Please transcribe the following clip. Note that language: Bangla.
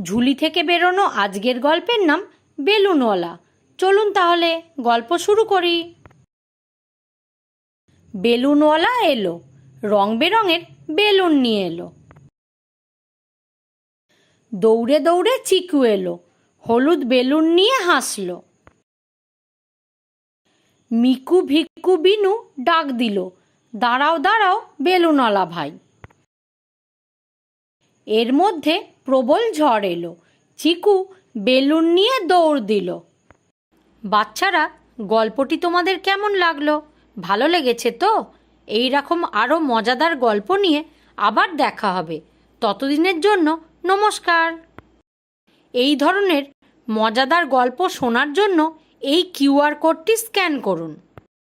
ঝুলি থেকে বেরোনো আজকের গল্পের নাম বেলুনওয়ালা। চলুন তাহলে গল্প শুরু করি। বেলুনওয়ালা এলো, রং বেরঙের বেলুন নিয়ে এলো। দৌড়ে দৌড়ে চিকু এলো, হলুদ বেলুন নিয়ে হাসলো। মিকু ভিক্কু বিনু ডাক দিল, দাঁড়াও দাঁড়াও বেলুনওয়ালা ভাই। এর মধ্যে প্রবল ঝড় এলো, চিকু বেলুন নিয়ে দৌড় দিল। বাচ্চারা, গল্পটি তোমাদের কেমন লাগলো? ভালো লেগেছে তো? এই রকম আরও মজাদার গল্প নিয়ে আবার দেখা হবে। ততদিনের জন্য নমস্কার। এই ধরনের মজাদার গল্প শোনার জন্য এই কিউআর কোডটি স্ক্যান করুন।